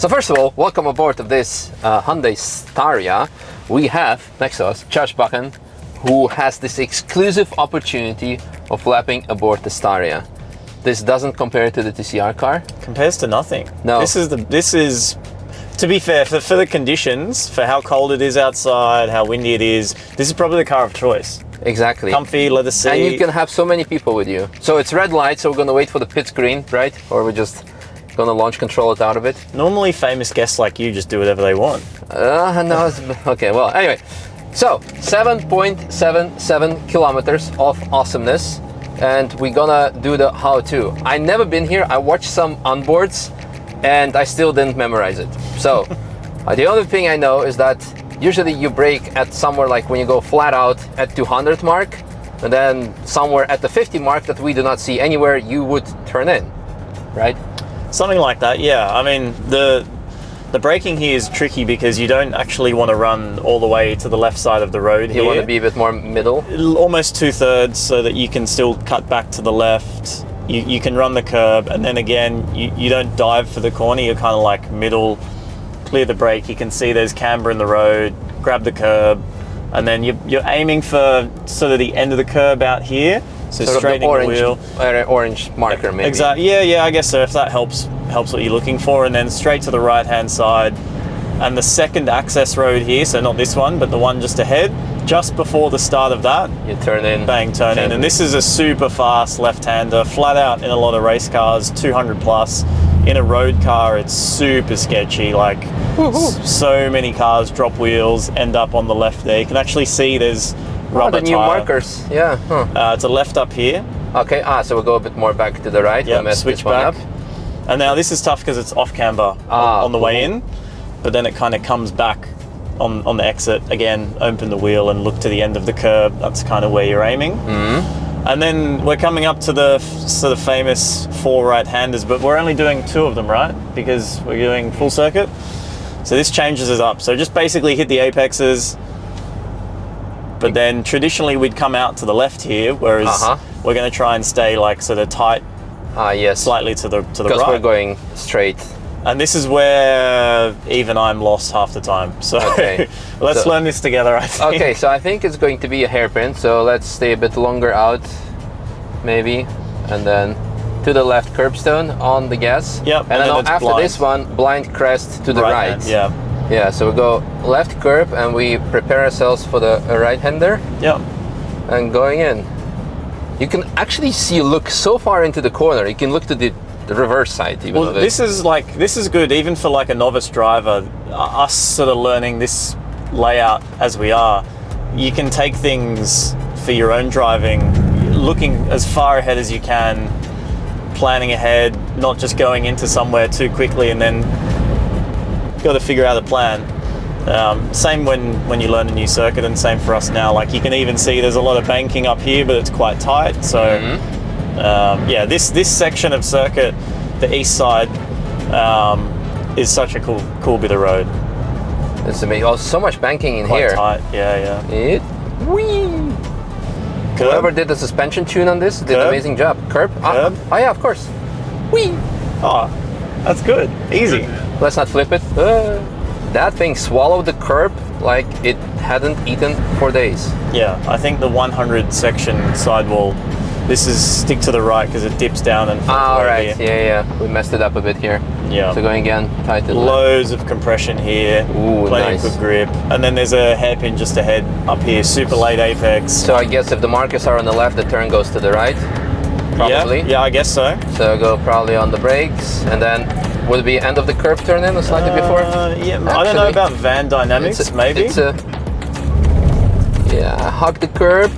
So first of all, welcome aboard of this Hyundai Staria. We have next to us Josh Buchan, who has this exclusive opportunity of lapping aboard the Staria. This doesn't compare to the TCR car. Compares to nothing. No. This is to be fair, for the conditions, for how cold it is outside, how windy it is, this is probably the car of choice. Exactly. Comfy, leather seat. And you can have so many people with you. So it's red light, so we're gonna wait for the pit's green, right? Or we're just gonna launch control it out of it. Normally famous guests like you just do whatever they want. No, okay, well, anyway. So, 7.77 kilometers of awesomeness. And we're gonna do the how-to. I never been here. I watched some onboards and I still didn't memorize it. So, the only thing I know is that usually you brake at somewhere like when you go flat out at 200 mark, and then somewhere at the 50 mark that we do not see anywhere, you would turn in, right? Something like that, yeah. I mean, the braking here is tricky because you don't actually want to run all the way to the left side of the road here. You want to be a bit more middle? Almost 2/3 so that you can still cut back to the left. You can run the curb, and then again, you don't dive for the corner, you're kind of like middle, clear the brake, you can see there's camber in the road, grab the curb, and then you're aiming for sort of the end of the curb out here, so sort straightening of the wheel. Orange marker maybe. Exactly, yeah, I guess so, if that helps what you're looking for, and then straight to the right-hand side. And the second access road here, so not this one, but the one just ahead, just before the start of that, you turn in. Bang, turn in. And this is a super fast left-hander, flat out in a lot of race cars, 200 plus. In a road car, it's super sketchy. Like, so many cars drop wheels, end up on the left there. You can actually see there's rubber the new tire. markers, yeah. It's a left up here. Okay, so we'll go a bit more back to the right. Yeah, switch back. And now this is tough because it's off camber on the way in, but then it kind of comes back on the exit. Again, open the wheel and look to the end of the curb. That's kind of where you're aiming. And then we're coming up to the sort of famous 4 right-handers, but we're only doing 2 of them, right? Because we're doing full circuit. So this changes it up. So just basically hit the apexes, but then traditionally we'd come out to the left here, whereas we're going to try and stay like sort of tight, yes, slightly to the right. Because we're going straight. And this is where even I'm lost half the time. So let's learn this together, I think. Okay, so I think it's going to be a hairpin. So let's stay a bit longer out, maybe. And then to the left curbstone on the gas. Yep. And then after blind. This one, blind crest to the right. Hand, yeah. Yeah, so we go left curb and we prepare ourselves for the right-hander. Yep. And going in. You can actually look so far into the corner. You can look to the reverse side even. Well, this is good even for like a novice driver, us sort of learning this layout as we are. You can take things for your own driving, looking as far ahead as you can, planning ahead, not just going into somewhere too quickly and then got to figure out a plan. Same when you learn a new circuit, and same for us now. Like you can even see there's a lot of banking up here, but it's quite tight. So yeah, this section of circuit, the east side, is such a cool bit of road. It's amazing. Oh, so much banking in quite here. Tight. Yeah. Whoever did the suspension tune on this did an amazing job. Curb? Oh yeah, of course. Whee! Oh, that's good. Easy. Let's not flip it. That thing swallowed the curb like it hadn't eaten for days. Yeah, I think the 100 section sidewall, this is stick to the right because it dips down and all right, yeah, we messed it up a bit here. Yeah. So going again, tight to the loads of compression here. Ooh, plenty of good grip, and then there's a hairpin just ahead up here, super late apex. So I guess if the markers are on the left, the turn goes to the right. Probably. Yeah, I guess so. So go probably on the brakes, and then would it be end of the curve turn in or slightly before? Yeah, actually, I don't know about van dynamics, maybe. Yeah, hug the curb,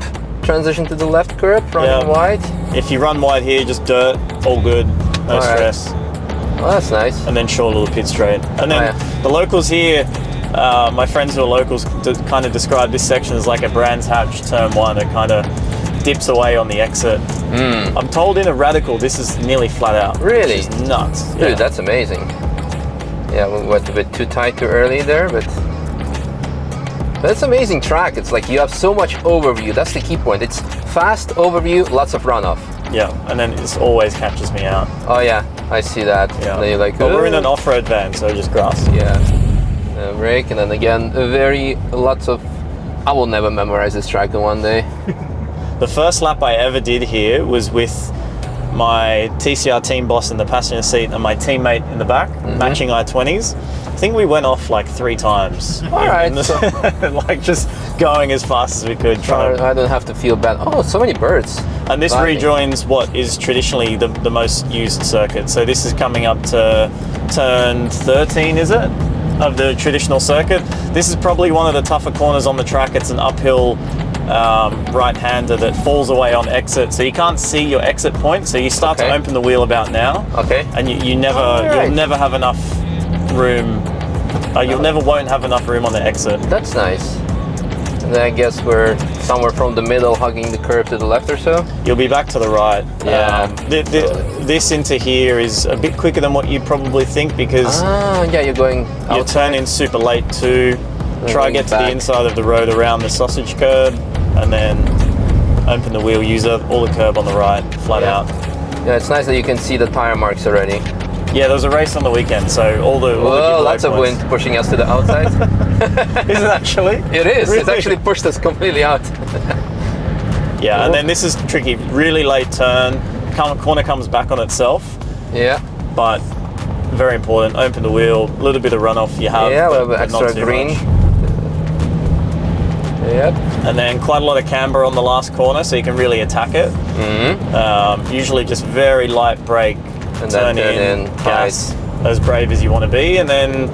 transition to the left curb, running wide. If you run wide here, just dirt, all good, no stress. Well, that's nice. And then short little pit straight. And then the locals here, my friends who are locals kind of describe this section as like a Brands Hatch turn 1. It kind of dips away on the exit. I'm told in a radical this is nearly flat out. Really? Which is nuts. Dude, that's amazing. Yeah, we went a bit too tight too early there, but it's amazing track. It's like you have so much overview. That's the key point. It's fast overview, lots of runoff. Yeah, and then it always catches me out. Oh yeah, I see that. Yeah. And then you're like, but we're in an off-road van, so just grass. Yeah. Brake, and then again, lots of. I will never memorize this track in one day. The first lap I ever did here was with my TCR team boss in the passenger seat and my teammate in the back, matching I-20s. I think we went off like 3 times. All right. Like just going as fast as we could. I don't have to feel bad. Oh, so many birds. And this rejoins what is traditionally the most used circuit. So this is coming up to turn 13, is it? Of the traditional circuit. This is probably one of the tougher corners on the track. It's an uphill right-hander that falls away on exit, so you can't see your exit point. So you start to open the wheel about now. Okay. And you'll never have enough room. Won't have enough room on the exit. That's nice. And then I guess we're somewhere from the middle, hugging the curve to the left or so. You'll be back to the right. Yeah. This into here is a bit quicker than what you probably think, because you're going outside. You'll turn in super late too. Try get to the inside of the road around the sausage curb, and then open the wheel, use all the curb on the right, flat out. Yeah, it's nice that you can see the tire marks already. Yeah, there was a race on the weekend, so all the lots of wind pushing us to the outside. Is it actually? It is. Really? It's actually pushed us completely out. Yeah, and then this is tricky. Really late turn. Corner comes back on itself. Yeah. But very important. Open the wheel. A little bit of runoff you have. Yeah, but extra not too green. much. Yep. And then quite a lot of camber on the last corner, so you can really attack it. Usually just very light brake. And turn in, gas, as brave as you want to be, and then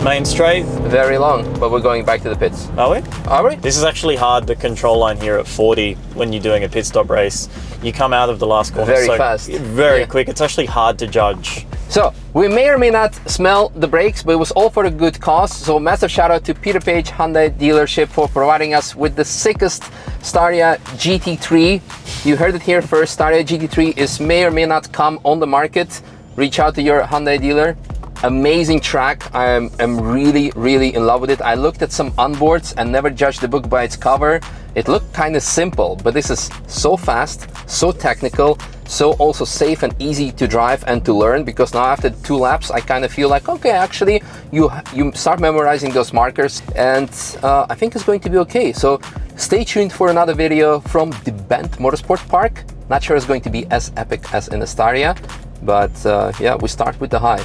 main straight. Very long, but we're going back to the pits. Are we? Are we? This is actually hard, the control line here at 40 when you're doing a pit stop race. You come out of the last corner very fast. Very quick. It's actually hard to judge. So, we may or may not smell the brakes, but it was all for a good cause. So, massive shout out to Peter Page Hyundai dealership for providing us with the sickest Staria GT3. You heard it here first. Staria GT3 may or may not come on the market. Reach out to your Hyundai dealer. Amazing track. I am really, really in love with it. I looked at some onboards and never judged the book by its cover. It looked kind of simple, but this is so fast, so technical, so also safe and easy to drive and to learn, because now after 2 laps, I kind of feel like, okay, actually, you start memorizing those markers, and I think it's going to be okay. So stay tuned for another video from the Bend Motorsport Park. Not sure it's going to be as epic as in the Staria, but yeah, we start with the high.